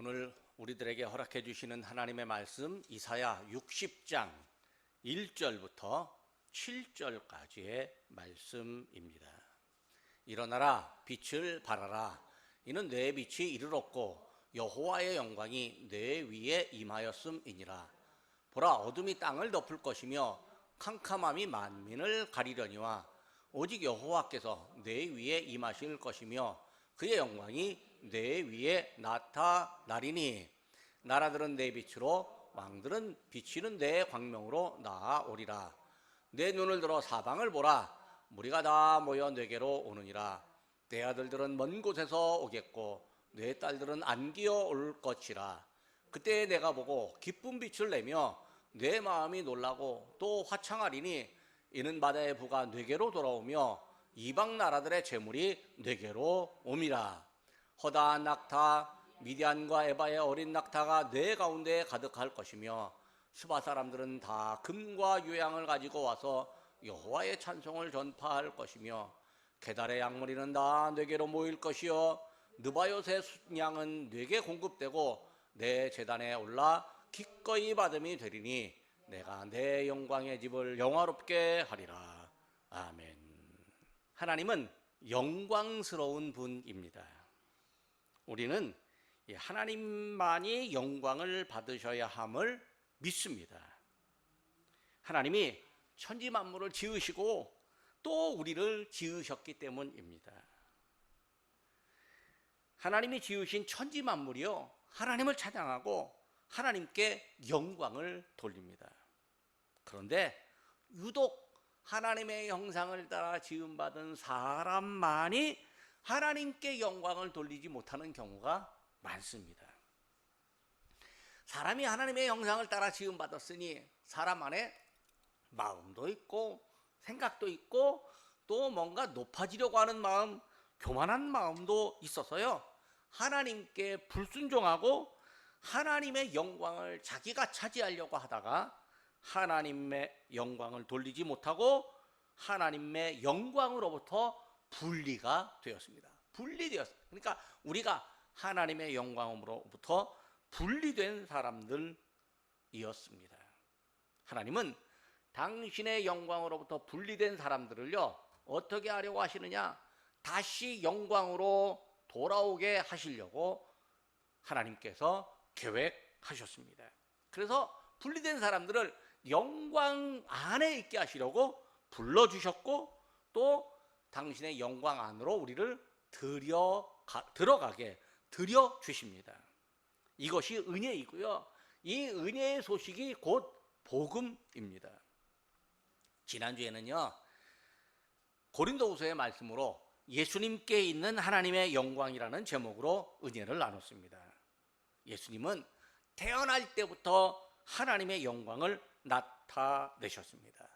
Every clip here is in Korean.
오늘 우리들에게 허락해 주시는 하나님의 말씀 이사야 60장 1절부터 7절까지의 말씀입니다. 일어나라 빛을 발하라. 이는 내 빛이 이르렀고 여호와의 영광이 내 위에 임하였음이니라. 보라, 어둠이 땅을 덮을 것이며 캄캄함이 만민을 가리려니와 오직 여호와께서 내 위에 임하실 것이며 그의 영광이 내 위에 나타나리니 나라들은 내 빛으로 왕들은 비치는 내 광명으로 나아오리라. 내 눈을 들어 사방을 보라. 무리가 다 모여 내게로 오느니라. 내 아들들은 먼 곳에서 오겠고 내 딸들은 안기어 올 것이라. 그때 내가 보고 기쁜 빛을 내며 내 마음이 놀라고 또 화창하리니 이는 바다의 부가 내게로 돌아오며 이방 나라들의 재물이 내게로 옴이라. 허다한 낙타 미디안과 에바의 어린 낙타가 내 가운데 가득할 것이며 수바 사람들은 다 금과 유향을 가지고 와서 여호와의 찬송을 전파할 것이며 게달의 양머리는 다 내게로 모일 것이요 느바요의 숫양은 내게 공급되고 내 제단에 올라 기꺼이 받음이 되리니 내가 내 영광의 집을 영화롭게 하리라. 아멘. 하나님은 영광스러운 분입니다. 우리는 하나님만이 영광을 받으셔야 함을 믿습니다. 하나님이 천지 만물을 지으시고 또 우리를 지으셨기 때문입니다. 하나님이 지으신 천지 만물이요, 하나님을 찬양하고 하나님께 영광을 돌립니다. 그런데 유독 하나님의 형상을 따라 지음받은 사람만이 하나님께 영광을 돌리지 못하는 경우가 많습니다. 사람이 하나님의 형상을 따라 지음받았으니 사람 안에 마음도 있고 생각도 있고 또 뭔가 높아지려고 하는 마음, 교만한 마음도 있어서요, 하나님께 불순종하고 하나님의 영광을 자기가 차지하려고 하다가 하나님의 영광을 돌리지 못하고 하나님의 영광으로부터 분리가 되었습니다. 분리되었습니다. 그러니까 우리가 하나님의 영광으로부터 분리된 사람들이었습니다. 하나님은 당신의 영광으로부터 분리된 사람들을요, 어떻게 하려고 하시느냐? 다시 영광으로 돌아오게 하시려고 하나님께서 계획하셨습니다. 그래서 분리된 사람들을 영광 안에 있게 하시려고 불러주셨고 또 당신의 영광 안으로 우리를 들어가게 들여주십니다. 이것이 은혜이고요, 이 은혜의 소식이 곧 복음입니다. 지난주에는요, 고린도후서의 말씀으로 예수님께 있는 하나님의 영광이라는 제목으로 은혜를 나눴습니다. 예수님은 태어날 때부터 하나님의 영광을 나타내셨습니다.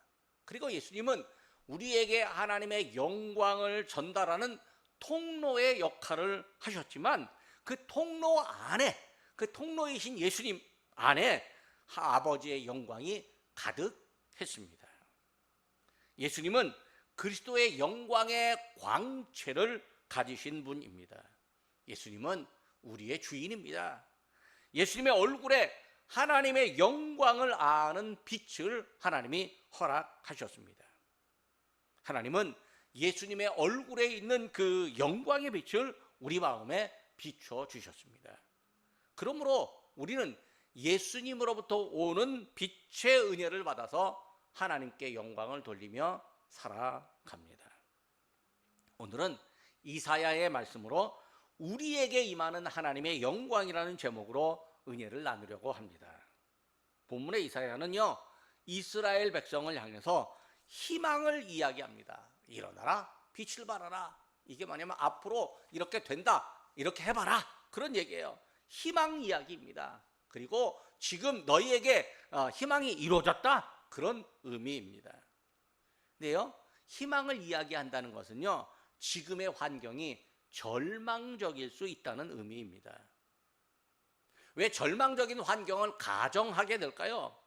그리고 예수님은 우리에게 하나님의 영광을 전달하는 통로의 역할을 하셨지만 그 통로 안에, 그 통로이신 예수님 안에 아버지의 영광이 가득했습니다. 예수님은 그리스도의 영광의 광채를 가지신 분입니다. 예수님은 우리의 주인입니다. 예수님의 얼굴에 하나님의 영광을 아는 빛을 하나님이 허락하셨습니다. 하나님은 예수님의 얼굴에 있는 그 영광의 빛을 우리 마음에 비춰주셨습니다. 그러므로 우리는 예수님으로부터 오는 빛의 은혜를 받아서 하나님께 영광을 돌리며 살아갑니다. 오늘은 이사야의 말씀으로 우리에게 임하는 하나님의 영광이라는 제목으로 은혜를 나누려고 합니다. 본문의 이사야는요, 이스라엘 백성을 향해서 희망을 이야기합니다. 일어나라, 빛을 발하라. 이게 뭐냐면 앞으로 이렇게 된다, 이렇게 해봐라, 그런 얘기예요. 희망 이야기입니다. 그리고 지금 너희에게 희망이 이루어졌다, 그런 의미입니다. 근데요, 희망을 이야기한다는 것은요, 지금의 환경이 절망적일 수 있다는 의미입니다. 왜 절망적인 환경을 가정하게 될까요?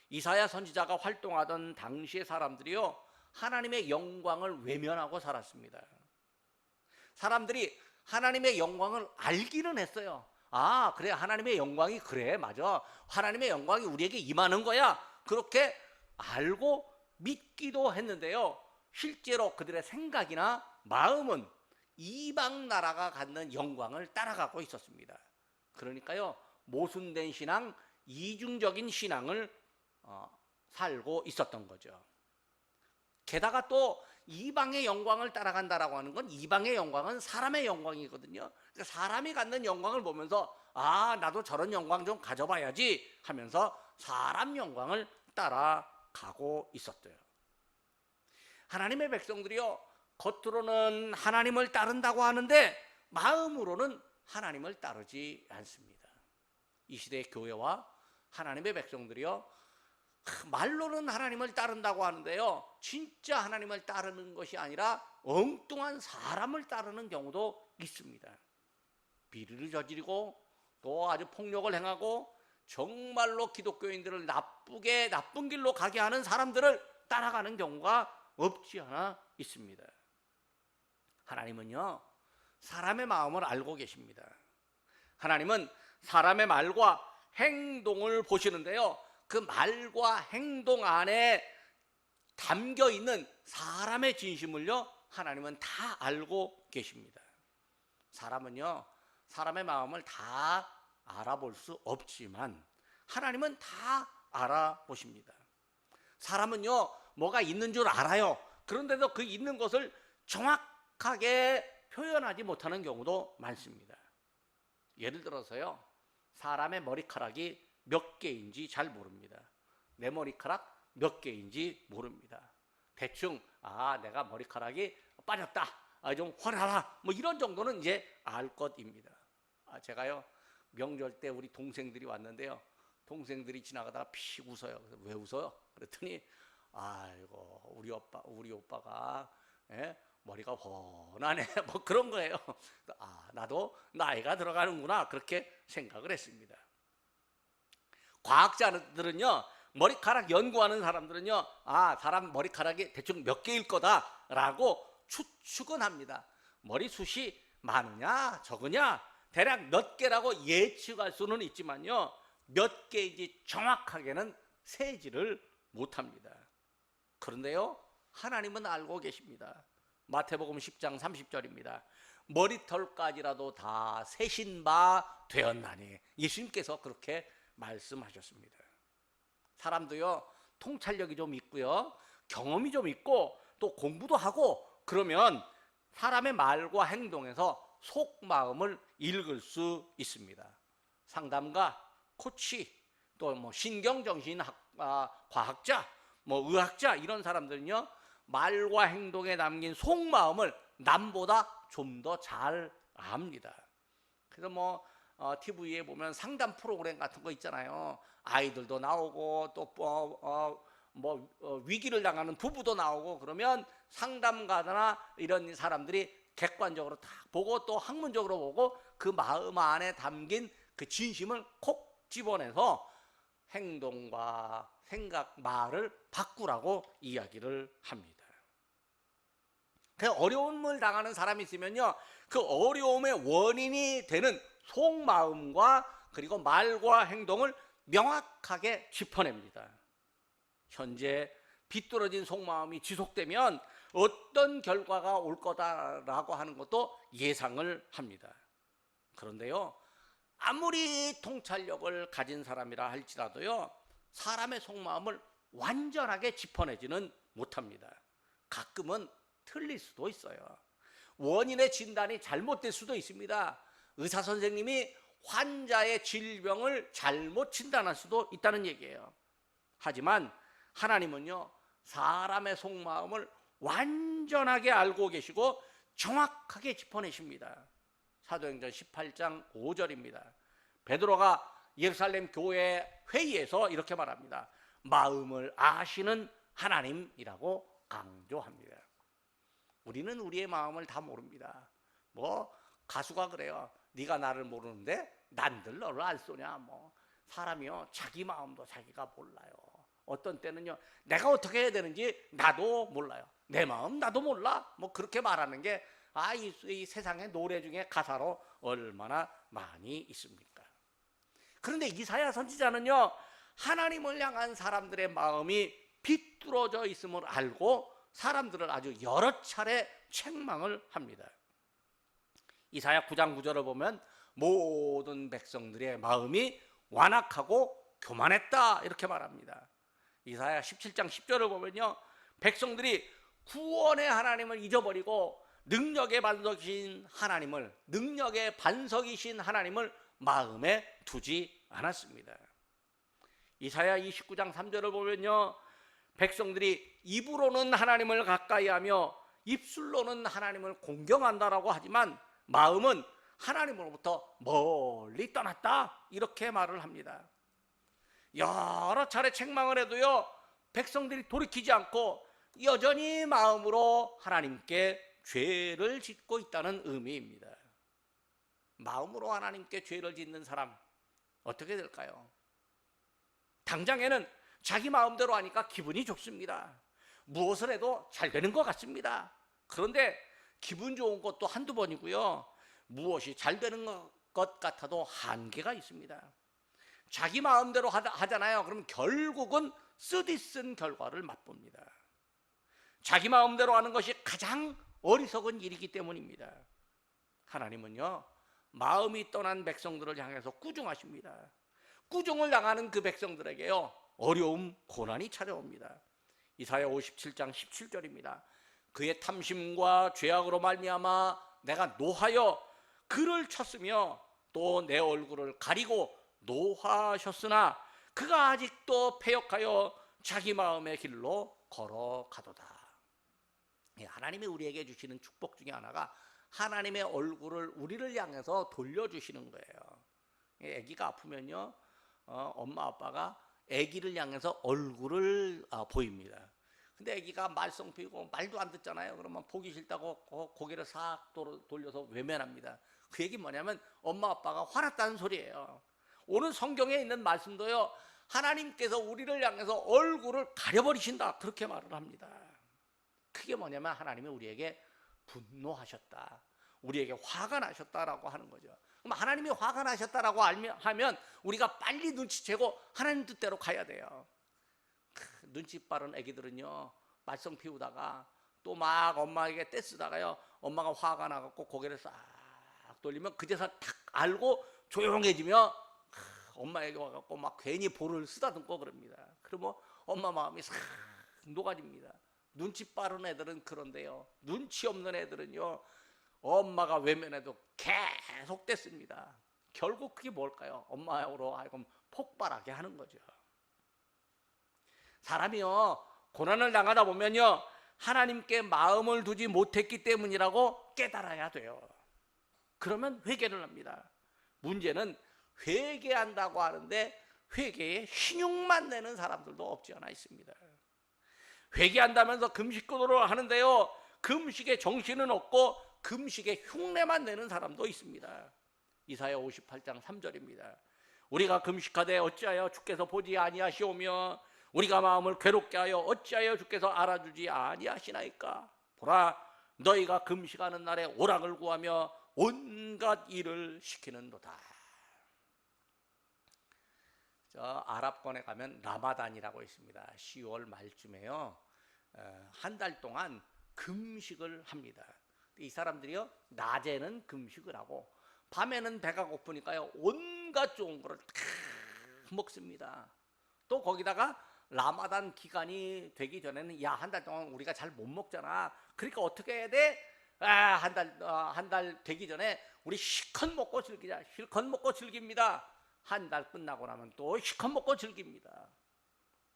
이사야 선지자가 활동하던 당시의 사람들이요, 하나님의 영광을 외면하고 살았습니다. 사람들이 하나님의 영광을 알기는 했어요. 아, 그래, 하나님의 영광이, 그래, 맞아, 하나님의 영광이 우리에게 임하는 거야, 그렇게 알고 믿기도 했는데요, 실제로 그들의 생각이나 마음은 이방 나라가 갖는 영광을 따라가고 있었습니다. 그러니까요, 모순된 신앙, 이중적인 신앙을 살고 있었던 거죠. 게다가 또 이방의 영광을 따라간다라고 하는 건, 이방의 영광은 사람의 영광이거든요. 그러니까 사람이 갖는 영광을 보면서 아, 나도 저런 영광 좀 가져봐야지 하면서 사람 영광을 따라가고 있었대요. 하나님의 백성들이요, 겉으로는 하나님을 따른다고 하는데 마음으로는 하나님을 따르지 않습니다. 이 시대의 교회와 하나님의 백성들이요, 말로는 하나님을 따른다고 하는데요, 진짜 하나님을 따르는 것이 아니라 엉뚱한 사람을 따르는 경우도 있습니다. 비리를 저지르고 또 아주 폭력을 행하고 정말로 기독교인들을 나쁜 길로 가게 하는 사람들을 따라가는 경우가 없지 않아 있습니다. 하나님은요, 사람의 마음을 알고 계십니다. 하나님은 사람의 말과 행동을 보시는데요, 그 말과 행동 안에 담겨 있는 사람의 진심을요, 하나님은 다 알고 계십니다. 사람은요, 사람의 마음을 다 알아볼 수 없지만 하나님은 다 알아보십니다. 사람은요, 뭐가 있는 줄 알아요. 그런데도 그 있는 것을 정확하게 표현하지 못하는 경우도 많습니다. 예를 들어서요, 사람의 머리카락이 몇 개인지 잘 모릅니다. 내 머리카락 몇 개인지 모릅니다. 대충 아, 내가 머리카락이 빠졌다, 좀 훤하다, 뭐 이런 정도는 이제 알 것입니다. 제가요, 명절 때 우리 동생들이 왔는데요, 동생들이 지나가다가 픽 웃어요. 그래서 왜 웃어요? 그랬더니 아이고, 우리 오빠가 머리가 훤하네, 뭐 그런 거예요. 아, 나도 나이가 들어가는구나, 그렇게 생각을 했습니다. 과학자들은요, 머리카락 연구하는 사람들은요, 아, 사람 머리카락이 대충 몇 개일 거다라고 추측은 합니다. 머리숱이 많으냐 적으냐 대략 몇 개라고 예측할 수는 있지만요, 몇 개인지 정확하게는 세지를 못합니다. 그런데요, 하나님은 알고 계십니다. 마태복음 10장 30절입니다. 머리털까지라도 다 세신 바 되었나니, 예수님께서 그렇게 말씀하셨습니다. 사람도요, 통찰력이 좀 있고요, 경험이 좀 있고 또 공부도 하고 그러면 사람의 말과 행동에서 속마음을 읽을 수 있습니다. 상담가, 코치, 또 뭐 신경정신학 과학자, 뭐 의학자, 이런 사람들은요, 말과 행동에 담긴 속마음을 남보다 좀 더 잘 압니다. 그래서 뭐 TV에 보면 상담 프로그램 같은 거 있잖아요. 아이들도 나오고 또 위기를 당하는 부부도 나오고, 그러면 상담가나 이런 사람들이 객관적으로 다 보고 또 학문적으로 보고 그 마음 안에 담긴 그 진심을 콕 집어내서 행동과 생각, 말을 바꾸라고 이야기를 합니다. 그 어려움을 당하는 사람이 있으면요, 그 어려움의 원인이 되는 속마음과 그리고 말과 행동을 명확하게 짚어냅니다. 현재 비뚤어진 속마음이 지속되면 어떤 결과가 올 거다라고 하는 것도 예상을 합니다. 그런데요, 아무리 통찰력을 가진 사람이라 할지라도요, 사람의 속마음을 완전하게 짚어내지는 못합니다. 가끔은 틀릴 수도 있어요. 원인의 진단이 잘못될 수도 있습니다. 의사 선생님이 환자의 질병을 잘못 진단할 수도 있다는 얘기예요. 하지만 하나님은요, 사람의 속마음을 완전하게 알고 계시고 정확하게 짚어내십니다. 사도행전 18장 5절입니다. 베드로가 예루살렘 교회 회의에서 이렇게 말합니다. 마음을 아시는 하나님이라고 강조합니다. 우리는 우리의 마음을 다 모릅니다. 뭐 가수가 그래요. 네가 나를 모르는데 난들 너를 알 소냐. 뭐 사람이요, 자기 마음도 자기가 몰라요. 어떤 때는요, 내가 어떻게 해야 되는지 나도 몰라요. 내 마음 나도 몰라. 뭐 그렇게 말하는 게 이 세상의 노래 중에 가사로 얼마나 많이 있습니까? 그런데 이사야 선지자는요, 하나님을 향한 사람들의 마음이 비뚤어져 있음을 알고 사람들을 아주 여러 차례 책망을 합니다. 이사야 9장 9절을 보면 모든 백성들의 마음이 완악하고 교만했다 이렇게 말합니다. 이사야 17장 10절을 보면요, 백성들이 구원의 하나님을 잊어버리고 능력의 반석이신 하나님을 마음에 두지 않았습니다. 이사야 29장 3절을 보면요, 백성들이 입으로는 하나님을 가까이하며 입술로는 하나님을 공경한다라고 하지만 마음은 하나님으로부터 멀리 떠났다 이렇게 말을 합니다. 여러 차례 책망을 해도요, 백성들이 돌이키지 않고 여전히 마음으로 하나님께 죄를 짓고 있다는 의미입니다. 마음으로 하나님께 죄를 짓는 사람 어떻게 될까요? 당장에는 자기 마음대로 하니까 기분이 좋습니다. 무엇을 해도 잘 되는 것 같습니다. 그런데 기분 좋은 것도 한두 번이고요, 무엇이 잘 되는 것 같아도 한계가 있습니다. 자기 마음대로 하잖아요. 그럼 결국은 쓰디쓴 결과를 맛봅니다. 자기 마음대로 하는 것이 가장 어리석은 일이기 때문입니다. 하나님은요, 마음이 떠난 백성들을 향해서 꾸중하십니다. 꾸중을 당하는 그 백성들에게요, 어려움, 고난이 찾아옵니다. 이사야 57장 17절입니다. 그의 탐심과 죄악으로 말미암아 내가 노하여 그를 쳤으며 또 내 얼굴을 가리고 노하셨으나 그가 아직도 패역하여 자기 마음의 길로 걸어가도다. 하나님이 우리에게 주시는 축복 중에 하나가 하나님의 얼굴을 우리를 향해서 돌려주시는 거예요. 아기가 아프면요, 엄마 아빠가 아기를 향해서 얼굴을 보입니다. 근데 아기가 말썽 피우고 말도 안 듣잖아요. 그러면 보기 싫다고 고개를 싹 돌려서 외면합니다. 그 얘기 뭐냐면 엄마 아빠가 화났다는 소리예요. 오늘 성경에 있는 말씀도요, 하나님께서 우리를 향해서 얼굴을 가려버리신다 그렇게 말을 합니다. 그게 뭐냐면 하나님이 우리에게 분노하셨다, 우리에게 화가 나셨다라고 하는 거죠. 그럼 하나님이 화가 나셨다라고 하면 우리가 빨리 눈치채고 하나님 뜻대로 가야 돼요. 눈치 빠른 애기들은요, 말썽 피우다가 또 막 엄마에게 떼쓰다가요, 엄마가 화가 나갖고 고개를 싹 돌리면 그제서 탁 알고 조용해지며 엄마에게 와갖고 막 괜히 볼을 쓰다듬고 그럽니다. 그러면 엄마 마음이 싹 녹아집니다. 눈치 빠른 애들은 그런데요, 눈치 없는 애들은요, 엄마가 외면해도 계속 떼씁니다. 결국 그게 뭘까요? 엄마로 하여금 폭발하게 하는 거죠. 사람이요, 고난을 당하다 보면요, 하나님께 마음을 두지 못했기 때문이라고 깨달아야 돼요. 그러면 회개를 합니다. 문제는 회개한다고 하는데 회개에 신용만 내는 사람들도 없지 않아 있습니다. 회개한다면서 금식기도를 하는데요, 금식에 정신은 없고 금식에 흉내만 내는 사람도 있습니다. 이사야 58장 3절입니다. 우리가 금식하되 어찌하여 주께서 보지 아니하시오며 우리가 마음을 괴롭게 하여 어찌하여 주께서 알아주지 아니하시나이까. 보라, 너희가 금식하는 날에 오락을 구하며 온갖 일을 시키는도다. 저 아랍권에 가면 라마단이라고 있습니다. 10월 말쯤에요, 한 달 동안 금식을 합니다. 이 사람들이요, 낮에는 금식을 하고 밤에는 배가 고프니까요, 온갖 좋은 거를 다 먹습니다. 또 거기다가 라마단 기간이 되기 전에는 야, 한 달 동안 우리가 잘 못 먹잖아. 그러니까 어떻게 해야 돼? 한 달 되기 전에 우리 실컷 먹고 즐기자. 실컷 먹고 즐깁니다. 한 달 끝나고 나면 또 실컷 먹고 즐깁니다.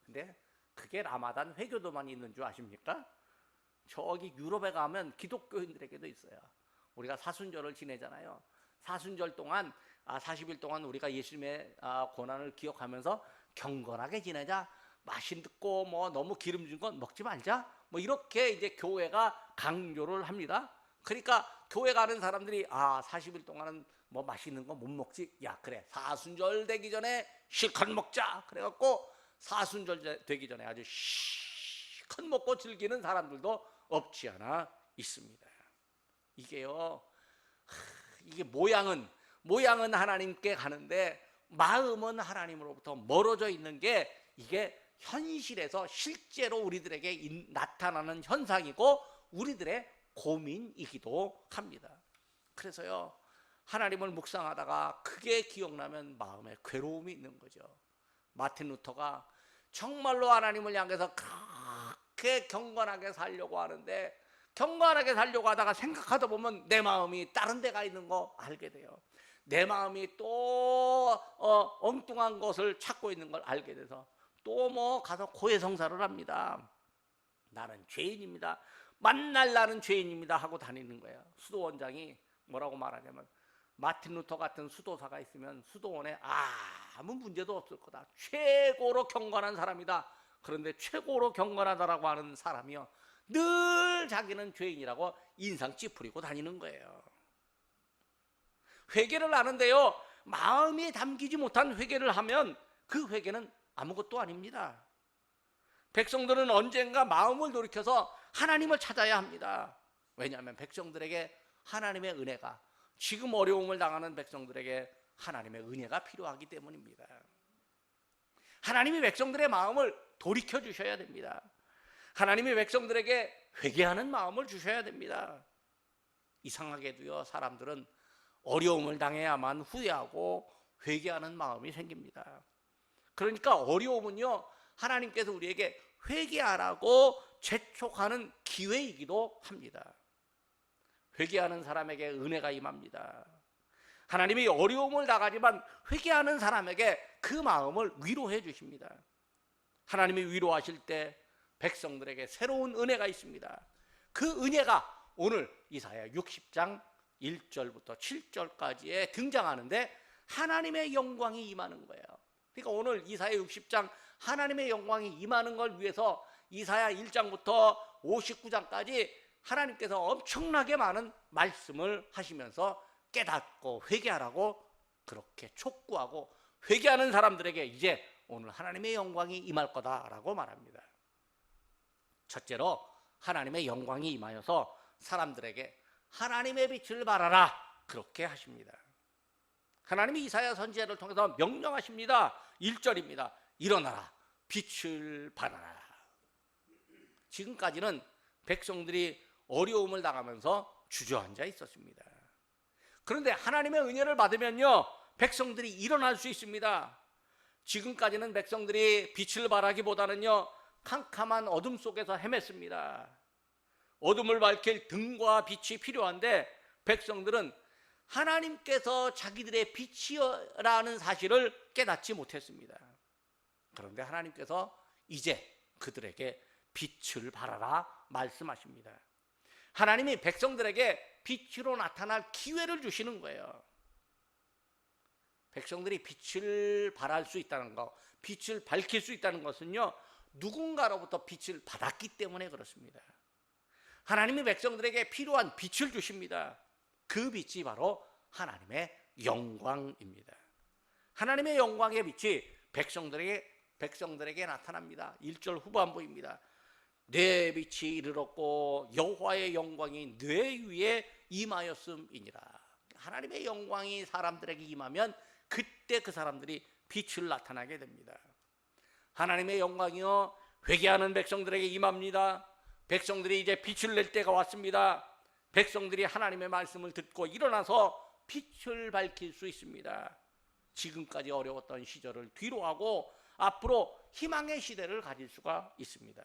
근데 그게 라마단 회교도만 있는 줄 아십니까? 저기 유럽에 가면 기독교인들에게도 있어요. 우리가 사순절을 지내잖아요. 사순절 동안 40일 동안 우리가 예수님의 고난을 기억하면서 경건하게 지내자. 맛있고 뭐 너무 기름진 건 먹지 말자. 뭐 이렇게 이제 교회가 강조를 합니다. 그러니까 교회 가는 사람들이 40일 동안은 뭐 맛있는 거 못 먹지. 야, 그래, 사순절 되기 전에 실컷 먹자. 그래갖고 사순절 되기 전에 아주 실컷 먹고 즐기는 사람들도 없지 않아 있습니다. 이게요, 이게 모양은 모양은 하나님께 가는데 마음은 하나님으로부터 멀어져 있는 게 이게 현실에서 실제로 우리들에게 나타나는 현상이고 우리들의 고민이기도 합니다. 그래서요, 하나님을 묵상하다가 그게 기억나면 마음에 괴로움이 있는 거죠. 마틴 루터가 정말로 하나님을 향해서 그렇게 경건하게 살려고 하는데, 경건하게 살려고 하다가 생각하다 보면 내 마음이 다른 데 가 있는 거 알게 돼요. 내 마음이 또 엉뚱한 것을 찾고 있는 걸 알게 돼서 또 뭐 가서 고해성사를 합니다. 나는 죄인입니다. 만날 나는 죄인입니다 하고 다니는 거예요. 수도원장이 뭐라고 말하냐면, 마틴 루터 같은 수도사가 있으면 수도원에 아무 문제도 없을 거다. 최고로 경건한 사람이다. 그런데 최고로 경건하다라고 하는 사람이요, 늘 자기는 죄인이라고 인상 찌푸리고 다니는 거예요. 회개를 하는데요, 마음이 담기지 못한 회개를 하면 그 회개는 아무것도 아닙니다. 백성들은 언젠가 마음을 돌이켜서 하나님을 찾아야 합니다. 왜냐하면 백성들에게 하나님의 은혜가, 지금 어려움을 당하는 백성들에게 하나님의 은혜가 필요하기 때문입니다. 하나님이 백성들의 마음을 돌이켜 주셔야 됩니다. 하나님이 백성들에게 회개하는 마음을 주셔야 됩니다. 이상하게도요, 사람들은 어려움을 당해야만 후회하고 회개하는 마음이 생깁니다. 그러니까 어려움은요, 하나님께서 우리에게 회개하라고 재촉하는 기회이기도 합니다. 회개하는 사람에게 은혜가 임합니다. 하나님이 어려움을 당하지만 회개하는 사람에게 그 마음을 위로해 주십니다. 하나님이 위로하실 때 백성들에게 새로운 은혜가 있습니다. 그 은혜가 오늘 이사야 60장 1절부터 7절까지에 등장하는데 하나님의 영광이 임하는 거예요. 그러니까 오늘 이사야 60장 하나님의 영광이 임하는 걸 위해서 이사야 1장부터 59장까지 하나님께서 엄청나게 많은 말씀을 하시면서 깨닫고 회개하라고 그렇게 촉구하고, 회개하는 사람들에게 이제 오늘 하나님의 영광이 임할 거다라고 말합니다. 첫째로 하나님의 영광이 임하여서 사람들에게 하나님의 빛을 발하라 그렇게 하십니다. 하나님이 이사야 선지자를 통해서 명령하십니다. 1절입니다. 일어나라, 빛을 발하라. 지금까지는 백성들이 어려움을 당하면서 주저앉아 있었습니다. 그런데 하나님의 은혜를 받으면요, 백성들이 일어날 수 있습니다. 지금까지는 백성들이 빛을 발하기보다는요, 캄캄한 어둠 속에서 헤맸습니다. 어둠을 밝힐 등과 빛이 필요한데 백성들은 하나님께서 자기들의 빛이라는 사실을 깨닫지 못했습니다. 그런데 하나님께서 이제 그들에게 빛을 발하라 말씀하십니다. 하나님이 백성들에게 빛으로 나타날 기회를 주시는 거예요. 백성들이 빛을 발할 수 있다는 것, 빛을 밝힐 수 있다는 것은요, 누군가로부터 빛을 받았기 때문에 그렇습니다. 하나님이 백성들에게 필요한 빛을 주십니다. 그 빛이 바로 하나님의 영광입니다. 하나님의 영광의 빛이 백성들에게 나타납니다. 1절 후반부입니다. 내 빛이 이르렀고 여호와의 영광이 내 위에 임하였음이니라. 하나님의 영광이 사람들에게 임하면 그때 그 사람들이 빛을 나타나게 됩니다. 하나님의 영광이요, 회개하는 백성들에게 임합니다. 백성들이 이제 빛을 낼 때가 왔습니다. 백성들이 하나님의 말씀을 듣고 일어나서 빛을 밝힐 수 있습니다. 지금까지 어려웠던 시절을 뒤로하고 앞으로 희망의 시대를 가질 수가 있습니다.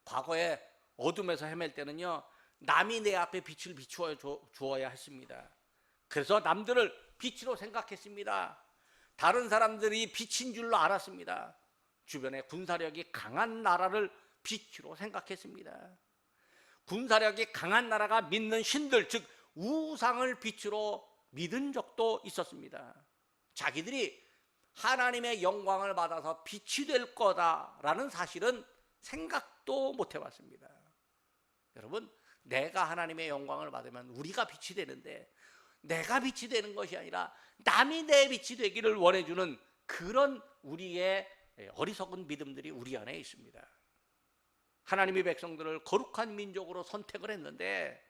과거에 어둠에서 헤맬 때는요, 남이 내 앞에 빛을 비추어 주어야 했습니다. 그래서 남들을 빛으로 생각했습니다. 다른 사람들이 빛인 줄로 알았습니다. 주변에 군사력이 강한 나라를 빛으로 생각했습니다. 군사력이 강한 나라가 믿는 신들, 즉 우상을 빛으로 믿은 적도 있었습니다. 자기들이 하나님의 영광을 받아서 빛이 될 거다라는 사실은 생각도 못 해봤습니다. 여러분, 내가 하나님의 영광을 받으면 우리가 빛이 되는데, 내가 빛이 되는 것이 아니라 남이 내 빛이 되기를 원해주는 그런 우리의 어리석은 믿음들이 우리 안에 있습니다. 하나님이 백성들을 거룩한 민족으로 선택을 했는데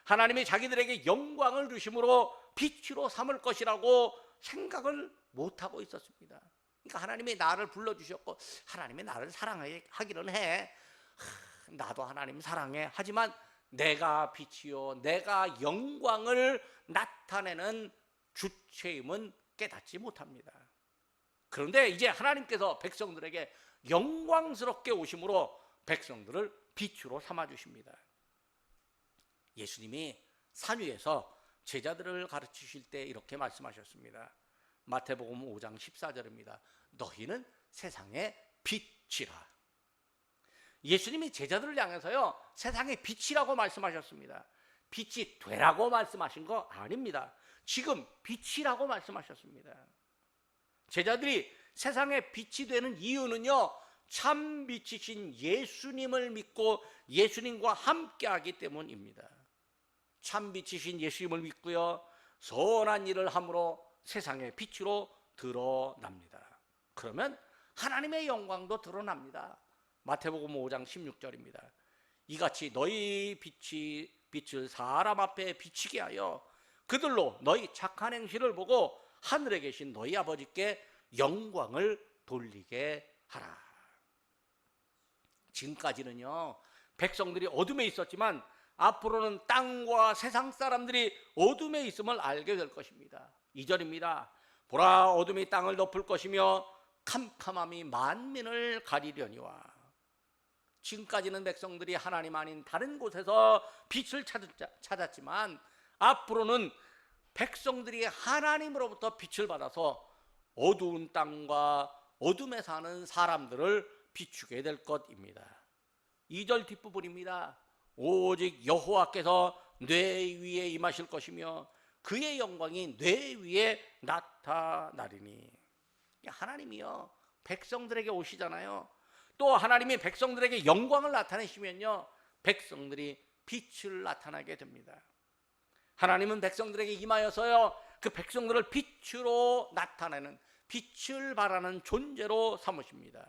하나님이 자기들에게 영광을 주심으로 빛으로 삼을 것이라고 생각을 못하고 있었습니다. 그러니까 하나님이 나를 불러주셨고 하나님이 나를 사랑하기는 해. 나도 하나님 사랑해. 하지만 내가 빛이요 내가 영광을 나타내는 주체임은 깨닫지 못합니다. 그런데 이제 하나님께서 백성들에게 영광스럽게 오심으로 백성들을 빛으로 삼아주십니다. 예수님이 산 위에서 제자들을 가르치실 때 이렇게 말씀하셨습니다. 마태복음 5장 14절입니다. 너희는 세상의 빛이라. 예수님이 제자들을 향해서요 세상의 빛이라고 말씀하셨습니다. 빛이 되라고 말씀하신 거 아닙니다. 지금 빛이라고 말씀하셨습니다. 제자들이 세상의 빛이 되는 이유는요 참 빛이신 예수님을 믿고 예수님과 함께하기 때문입니다. 참 빛이신 예수님을 믿고요 선한 일을 함으로 세상의 빛으로 드러납니다. 그러면 하나님의 영광도 드러납니다. 마태복음 5장 16절입니다. 이같이 너희 빛을 사람 앞에 비치게 하여 그들로 너희 착한 행실을 보고 하늘에 계신 너희 아버지께 영광을 돌리게 하라. 지금까지는요 백성들이 어둠에 있었지만 앞으로는 땅과 세상 사람들이 어둠에 있음을 알게 될 것입니다. 2절입니다. 보라 어둠이 땅을 덮을 것이며 캄캄함이 만민을 가리려니와. 지금까지는 백성들이 하나님 아닌 다른 곳에서 빛을 찾았지만 앞으로는 백성들이 하나님으로부터 빛을 받아서 어두운 땅과 어둠에 사는 사람들을 비추게 될 것입니다. 2절 뒷부분입니다. 오직 여호와께서 뇌 위에 임하실 것이며 그의 영광이 뇌 위에 나타나리니. 하나님이요 백성들에게 오시잖아요. 또 하나님이 백성들에게 영광을 나타내시면요 백성들이 빛을 나타나게 됩니다. 하나님은 백성들에게 임하여서요 그 백성들을 빛으로 나타내는 빛을 발하는 존재로 삼으십니다.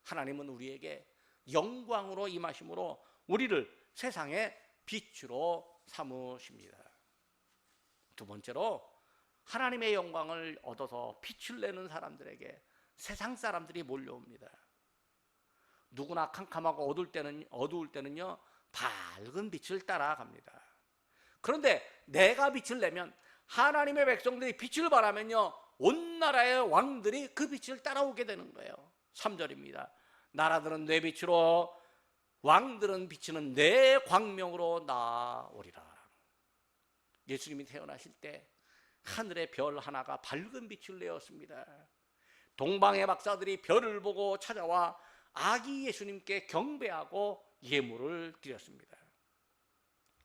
하나님은 우리에게 영광으로 임하심으로 우리를 세상의 빛으로 삼으십니다. 두 번째로 하나님의 영광을 얻어서 빛을 내는 사람들에게 세상 사람들이 몰려옵니다. 누구나 캄캄하고 어두울 때는요 밝은 빛을 따라갑니다. 그런데 내가 빛을 내면 하나님의 백성들이 빛을 발하면요 온 나라의 왕들이 그 빛을 따라오게 되는 거예요. 3절입니다. 나라들은 내 빛으로 왕들은 비치는 내 광명으로 나오리라. 예수님이 태어나실 때 하늘의 별 하나가 밝은 빛을 내었습니다. 동방의 박사들이 별을 보고 찾아와 아기 예수님께 경배하고 예물을 드렸습니다.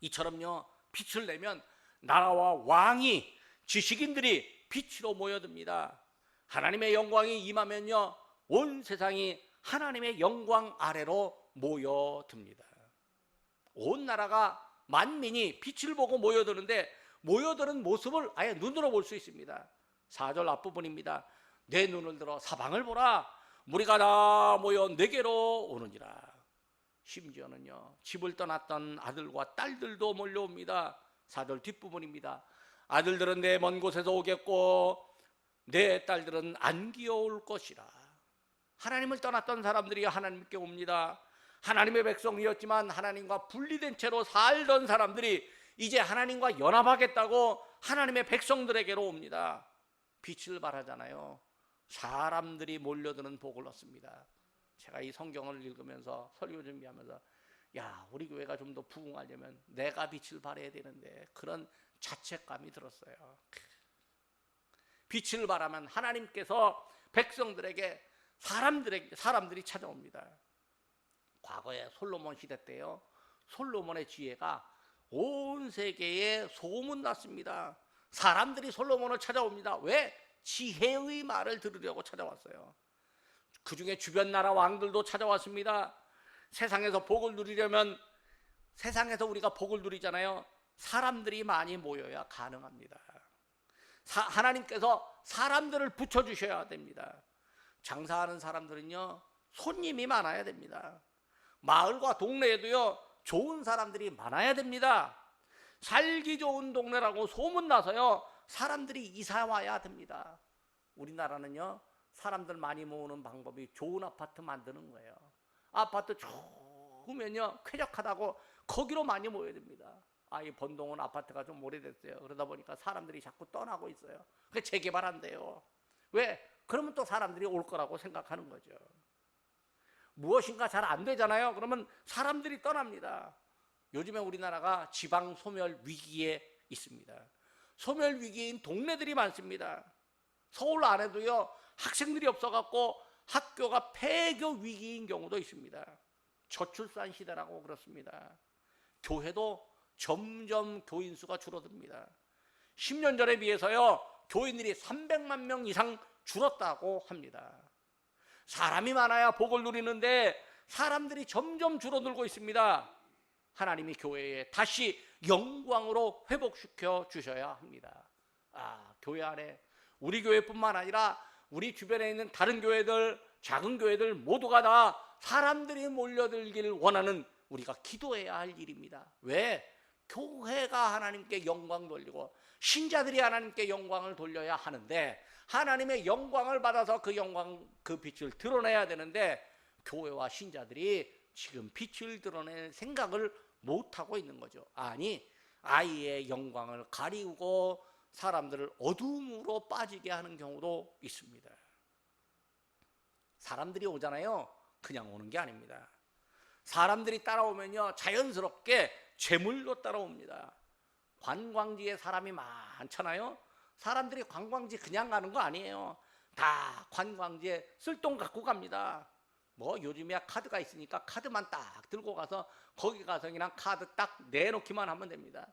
이처럼요 빛을 내면 나라와 왕이 지식인들이 빛으로 모여듭니다. 하나님의 영광이 임하면요 온 세상이 하나님의 영광 아래로 모여듭니다. 온 나라가 만민이 빛을 보고 모여드는데 모여드는 모습을 아예 눈으로 볼 수 있습니다. 4절 앞부분입니다. 내 눈을 들어 사방을 보라 무리가 다 모여 내게로 오느니라. 심지어는요 집을 떠났던 아들과 딸들도 몰려옵니다. 4절 뒷부분입니다. 아들들은 내 먼 곳에서 오겠고 내 딸들은 안 귀여울 것이라. 하나님을 떠났던 사람들이 하나님께 옵니다. 하나님의 백성이었지만 하나님과 분리된 채로 살던 사람들이 이제 하나님과 연합하겠다고 하나님의 백성들에게로 옵니다. 빛을 발하잖아요. 사람들이 몰려드는 복을 얻습니다. 제가 이 성경을 읽으면서 설교 준비하면서 야 우리 교회가 좀 더 부흥하려면 내가 빛을 발해야 되는데 그런 자책감이 들었어요. 빛을 발하면 하나님께서 백성들에게 사람들이 찾아옵니다. 과거에 솔로몬 시대 때요 솔로몬의 지혜가 온 세계에 소문났습니다. 사람들이 솔로몬을 찾아옵니다. 왜? 지혜의 말을 들으려고 찾아왔어요. 그 중에 주변 나라 왕들도 찾아왔습니다. 세상에서 복을 누리려면 세상에서 우리가 복을 누리잖아요. 사람들이 많이 모여야 가능합니다. 하나님께서 사람들을 붙여주셔야 됩니다. 장사하는 사람들은요 손님이 많아야 됩니다. 마을과 동네에도요 좋은 사람들이 많아야 됩니다. 살기 좋은 동네라고 소문나서요 사람들이 이사 와야 됩니다. 우리나라는요 사람들 많이 모으는 방법이 좋은 아파트 만드는 거예요. 아파트 좋으면요 쾌적하다고 거기로 많이 모여야 됩니다. 이 번동은 아파트가 좀 오래됐어요. 그러다 보니까 사람들이 자꾸 떠나고 있어요. 그게 재개발한대요. 왜? 그러면 또 사람들이 올 거라고 생각하는 거죠. 무엇인가 잘 안 되잖아요. 그러면 사람들이 떠납니다. 요즘에 우리나라가 지방 소멸 위기에 있습니다. 소멸 위기인 동네들이 많습니다. 서울 안에도요 학생들이 없어갖고 학교가 폐교 위기인 경우도 있습니다. 저출산 시대라고 그렇습니다. 교회도 점점 교인 수가 줄어듭니다. 10년 전에 비해서요 교인들이 300만 명 이상 줄었다고 합니다. 사람이 많아야 복을 누리는데 사람들이 점점 줄어들고 있습니다. 하나님이 교회에 다시 영광으로 회복시켜 주셔야 합니다. 교회 안에 우리 교회뿐만 아니라 우리 주변에 있는 다른 교회들, 작은 교회들 모두가 다 사람들이 몰려들기를 원하는 우리가 기도해야 할 일입니다. 왜? 교회가 하나님께 영광 돌리고 신자들이 하나님께 영광을 돌려야 하는데 하나님의 영광을 받아서 그 영광, 그 빛을 드러내야 되는데 교회와 신자들이 지금 빛을 드러낼 생각을 못하고 있는 거죠. 아니, 아이의 영광을 가리우고 사람들을 어둠으로 빠지게 하는 경우도 있습니다. 사람들이 오잖아요. 그냥 오는 게 아닙니다. 사람들이 따라오면요 자연스럽게 제물로 따라옵니다. 관광지에 사람이 많잖아요. 사람들이 관광지 그냥 가는 거 아니에요. 다 관광지에 쓸 돈 갖고 갑니다. 요즘에야 카드가 있으니까 카드만 딱 들고 가서 거기 가서 그냥 카드 딱 내놓기만 하면 됩니다.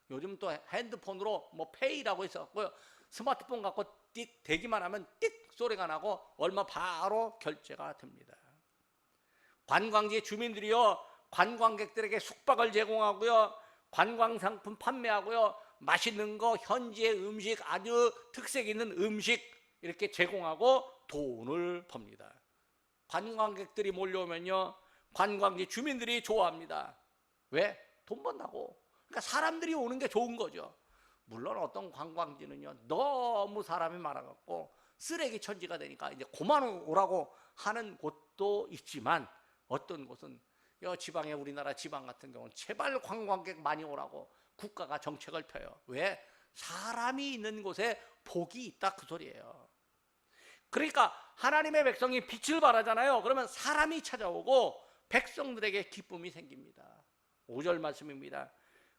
요즘 또 핸드폰으로 페이라고 있었고요. 스마트폰 갖고 띡 대기만 하면 띡 소리가 나고 얼마 바로 결제가 됩니다. 관광지 주민들이요 관광객들에게 숙박을 제공하고요 관광상품 판매하고요 맛있는 거 현지의 음식 아주 특색 있는 음식 이렇게 제공하고 돈을 법니다. 관광객들이 몰려오면요 관광지 주민들이 좋아합니다. 왜? 돈 번다고. 그러니까 사람들이 오는 게 좋은 거죠. 물론 어떤 관광지는요 너무 사람이 많아갖고 쓰레기 천지가 되니까 이제 그만 오라고 하는 곳도 있지만 어떤 곳은 지방에 우리나라 지방 같은 경우는 제발 관광객 많이 오라고 국가가 정책을 펴요. 왜? 사람이 있는 곳에 복이 있다 그 소리예요. 그러니까 하나님의 백성이 빛을 발하잖아요. 그러면 사람이 찾아오고 백성들에게 기쁨이 생깁니다. 5절 말씀입니다.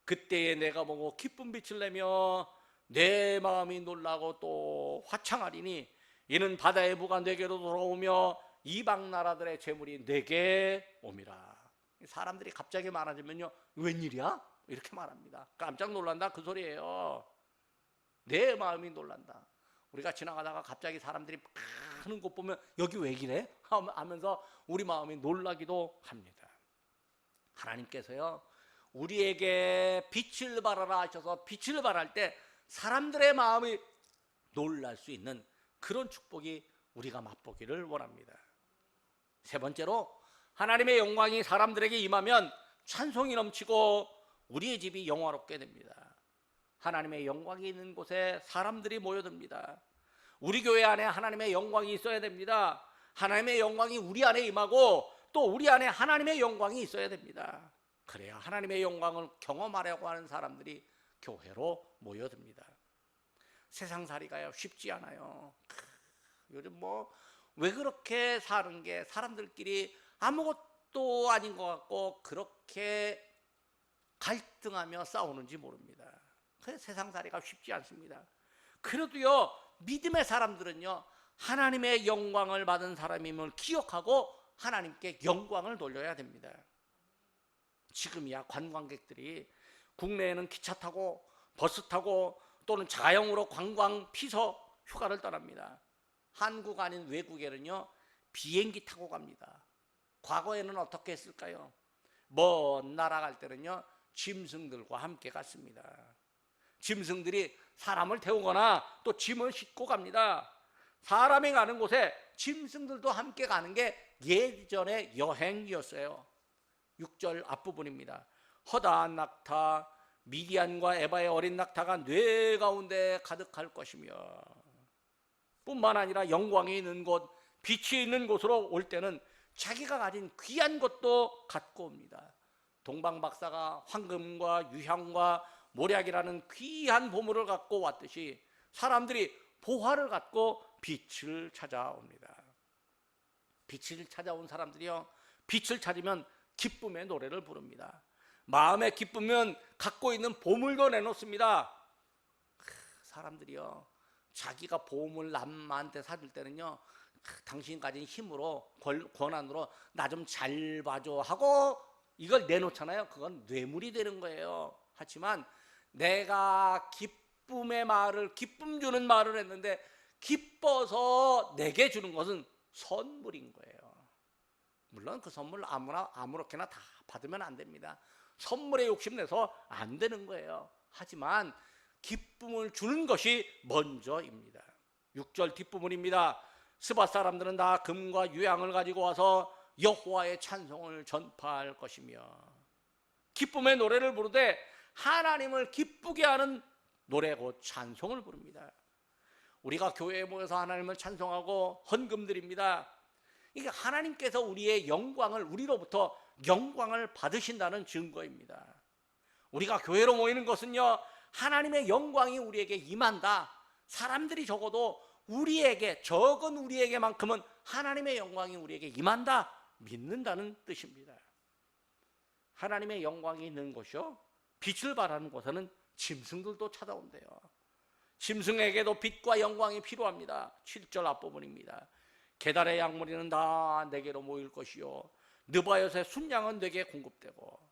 그때에 내가 보고 기쁜 빛을 내며 내 마음이 놀라고 또 화창하리니 이는 바다의 무가 내게로 돌아오며 이방 나라들의 재물이 내게 옴이라. 사람들이 갑자기 많아지면요 웬일이야? 이렇게 말합니다. 깜짝 놀란다 그 소리예요. 내 마음이 놀란다. 우리가 지나가다가 갑자기 사람들이 많은 곳 보면 여기 왜 이래? 하면서 우리 마음이 놀라기도 합니다. 하나님께서요 우리에게 빛을 발하라 하셔서 빛을 발할 때 사람들의 마음이 놀랄 수 있는 그런 축복이 우리가 맛보기를 원합니다. 세 번째로 하나님의 영광이 사람들에게 임하면 찬송이 넘치고 우리의 집이 영화롭게 됩니다. 하나님의 영광이 있는 곳에 사람들이 모여듭니다. 우리 교회 안에 하나님의 영광이 있어야 됩니다. 하나님의 영광이 우리 안에 임하고 또 우리 안에 하나님의 영광이 있어야 됩니다. 그래야 하나님의 영광을 경험하려고 하는 사람들이 교회로 모여듭니다. 세상살이가요 쉽지 않아요. 요즘 왜 그렇게 사는 게 사람들끼리 아무것도 아닌 것 같고 그렇게 갈등하며 싸우는지 모릅니다. 그래서 세상살이가 쉽지 않습니다. 그래도요 믿음의 사람들은요 하나님의 영광을 받은 사람임을 기억하고 하나님께 영광을 돌려야 됩니다. 지금이야 관광객들이 국내에는 기차 타고 버스 타고 또는 자가용으로 관광 피서 휴가를 떠납니다. 한국 아닌 외국에는요 비행기 타고 갑니다. 과거에는 어떻게 했을까요? 먼 나라 갈 때는요 짐승들과 함께 갔습니다. 짐승들이 사람을 태우거나 또 짐을 싣고 갑니다. 사람이 가는 곳에 짐승들도 함께 가는 게 예전의 여행이었어요. 6절 앞부분입니다. 허다한 낙타 미디안과 에바의 어린 낙타가 뇌 가운데 가득할 것이며, 뿐만 아니라 영광이 있는 곳, 빛이 있는 곳으로 올 때는 자기가 가진 귀한 것도 갖고 옵니다. 동방박사가 황금과 유향과 모략이라는 귀한 보물을 갖고 왔듯이 사람들이 보화를 갖고 빛을 찾아옵니다. 빛을 찾아온 사람들이요, 빛을 찾으면 기쁨의 노래를 부릅니다. 마음의 기쁨은 갖고 있는 보물도 내놓습니다. 사람들이요, 자기가 보물 남한테 사줄 때는요, 당신 가진 힘으로 권한으로 나 좀 잘 봐줘 하고 이걸 내놓잖아요. 그건 뇌물이 되는 거예요. 하지만 내가 기쁨의 말을, 기쁨 주는 말을 했는데 기뻐서 내게 주는 것은 선물인 거예요. 물론 그 선물 아무렇게나 다 받으면 안 됩니다. 선물에 욕심내서 안 되는 거예요. 하지만 기쁨을 주는 것이 먼저입니다. 6절 뒷부분입니다. 스바 사람들은 다 금과 유향을 가지고 와서 여호와의 찬송을 전파할 것이며, 기쁨의 노래를 부르되 하나님을 기쁘게 하는 노래 곧 찬송을 부릅니다. 우리가 교회에 모여서 하나님을 찬송하고 헌금 드립니다. 이게 하나님께서 우리의 영광을, 우리로부터 영광을 받으신다는 증거입니다. 우리가 교회로 모이는 것은요, 하나님의 영광이 우리에게 임한다. 사람들이 적어도 우리에게, 적은 우리에게만큼은 하나님의 영광이 우리에게 임한다 믿는다는 뜻입니다. 하나님의 영광이 있는 곳이요, 빛을 발하는 곳에는 짐승들도 찾아온대요. 짐승에게도 빛과 영광이 필요합니다. 7절 앞부분입니다. 게달의 양무리는 다 내게로 모일 것이요, 느바요의 순양은 내게 공급되고.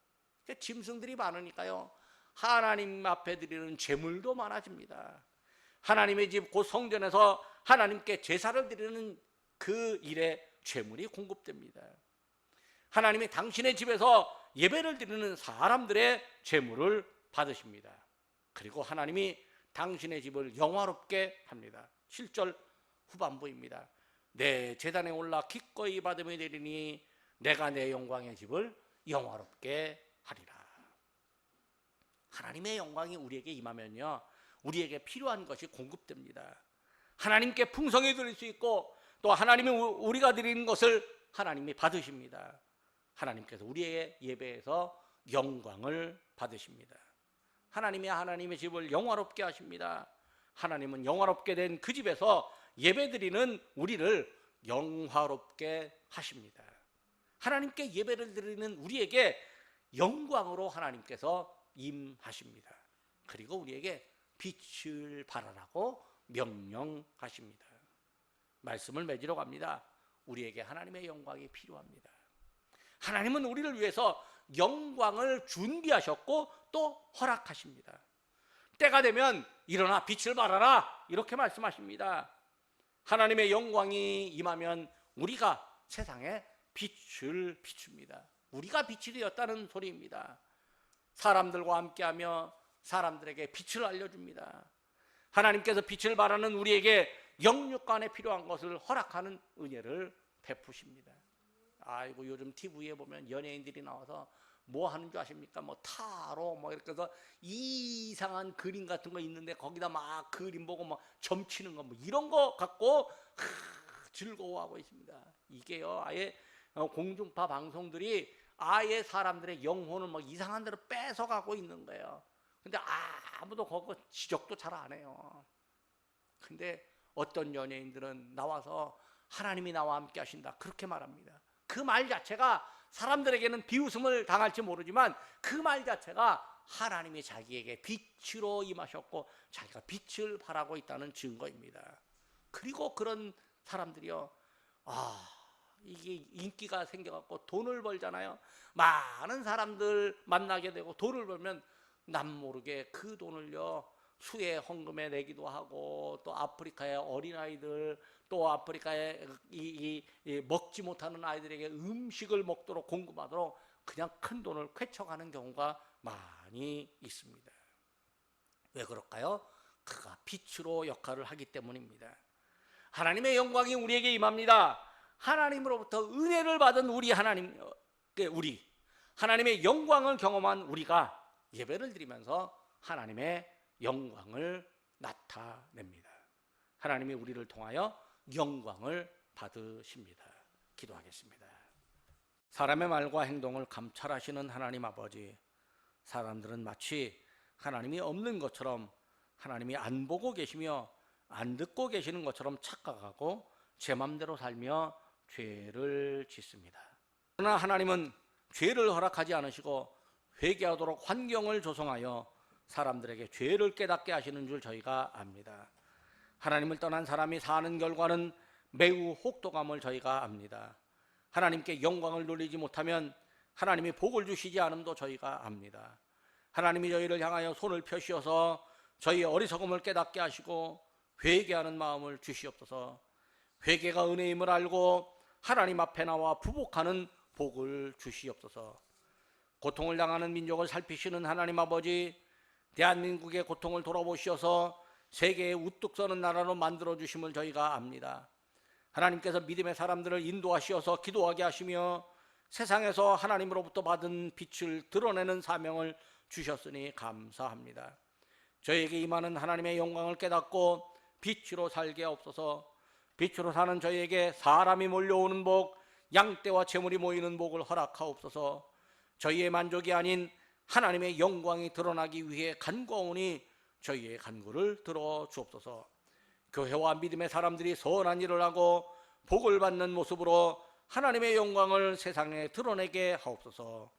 짐승들이 많으니까요, 하나님 앞에 드리는 제물도 많아집니다. 하나님의 집 곧 성전에서 하나님께 제사를 드리는 그 일에 제물이 공급됩니다. 하나님이 당신의 집에서 예배를 드리는 사람들의 제물을 받으십니다. 그리고 하나님이 당신의 집을 영화롭게 합니다. 7절 후반부입니다. 내 제단에 올라 기꺼이 받음이 되리니 내가 내 영광의 집을 영화롭게 하리라. 하나님의 영광이 우리에게 임하면요, 우리에게 필요한 것이 공급됩니다. 하나님께 풍성히 드릴 수 있고, 또 하나님이 우리가 드리는 것을 하나님이 받으십니다. 하나님께서 우리의 예배에서 영광을 받으십니다. 하나님이 하나님의 집을 영화롭게 하십니다. 하나님은 영화롭게 된 그 집에서 예배드리는 우리를 영화롭게 하십니다. 하나님께 예배를 드리는 우리에게 영광으로 하나님께서 임하십니다. 그리고 우리에게 빛을 발하라고 명령하십니다. 말씀을 맺으러 갑니다. 우리에게 하나님의 영광이 필요합니다. 하나님은 우리를 위해서 영광을 준비하셨고 또 허락하십니다. 때가 되면 일어나 빛을 발하라, 이렇게 말씀하십니다. 하나님의 영광이 임하면 우리가 세상에 빛을 비춥니다. 우리가 빛이 되었다는 소리입니다. 사람들과 함께하며 사람들에게 빛을 알려줍니다. 하나님께서 빛을 발하는 우리에게 영육간에 필요한 것을 허락하는 은혜를 베푸십니다. 아이고, 요즘 TV에 보면 연예인들이 나와서 뭐 하는 줄 아십니까? 뭐 타로 뭐 이렇게 해서 이상한 그림 같은 거 있는데 거기다 막 그림 보고 뭐 점치는 거 뭐 이런 거 갖고 즐거워하고 있습니다. 이게요, 아예 공중파 방송들이 아예 사람들의 영혼을 뭐 이상한 데로 뺏어가고 있는 거예요. 근데 아무도 그거 지적도 잘 안 해요. 근데 어떤 연예인들은 나와서 하나님이 나와 함께 하신다, 그렇게 말합니다. 그 말 자체가 사람들에게는 비웃음을 당할지 모르지만 그 말 자체가 하나님이 자기에게 빛으로 임하셨고 자기가 빛을 발하고 있다는 증거입니다. 그리고 그런 사람들이요, 이게 인기가 생겨갖고 돈을 벌잖아요. 많은 사람들 만나게 되고 돈을 벌면 남 모르게 그 돈을요, 수해 헌금에 내기도 하고, 또 아프리카의 어린아이들, 또 아프리카에 이 먹지 못하는 아이들에게 음식을 먹도록 공급하도록 그냥 큰 돈을 쾌척하는 경우가 많이 있습니다. 왜 그럴까요? 그가 빛으로 역할을 하기 때문입니다. 하나님의 영광이 우리에게 임합니다. 하나님으로부터 은혜를 받은 우리 하나님의 영광을 경험한 우리가 예배를 드리면서 하나님의 영광을 나타냅니다. 하나님이 우리를 통하여 영광을 받으십니다. 기도하겠습니다. 사람의 말과 행동을 감찰하시는 하나님 아버지, 사람들은 마치 하나님이 없는 것처럼, 하나님이 안 보고 계시며 안 듣고 계시는 것처럼 착각하고 제 맘대로 살며 죄를 짓습니다. 그러나 하나님은 죄를 허락하지 않으시고 회개하도록 환경을 조성하여 사람들에게 죄를 깨닫게 하시는 줄 저희가 압니다. 하나님을 떠난 사람이 사는 결과는 매우 혹독함을 저희가 압니다. 하나님께 영광을 돌리지 못하면 하나님이 복을 주시지 않음도 저희가 압니다. 하나님이 저희를 향하여 손을 펴시어서 저희의 어리석음을 깨닫게 하시고 회개하는 마음을 주시옵소서. 회개가 은혜임을 알고 하나님 앞에 나와 부복하는 복을 주시옵소서. 고통을 당하는 민족을 살피시는 하나님 아버지, 대한민국의 고통을 돌아보시어서 세계에 우뚝 서는 나라로 만들어 주심을 저희가 압니다. 하나님께서 믿음의 사람들을 인도하시어서 기도하게 하시며 세상에서 하나님으로부터 받은 빛을 드러내는 사명을 주셨으니 감사합니다. 저희에게 임하는 하나님의 영광을 깨닫고 빛으로 살게 하옵소서. 빛으로 사는 저희에게 사람이 몰려오는 복, 양떼와 재물이 모이는 복을 허락하옵소서. 저희의 만족이 아닌 하나님의 영광이 드러나기 위해 간구하오니 저희의 간구를 들어주옵소서. 교회와 믿음의 사람들이 선한 일을 하고 복을 받는 모습으로 하나님의 영광을 세상에 드러내게 하옵소서.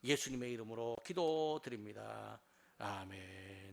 예수님의 이름으로 기도드립니다. 아멘.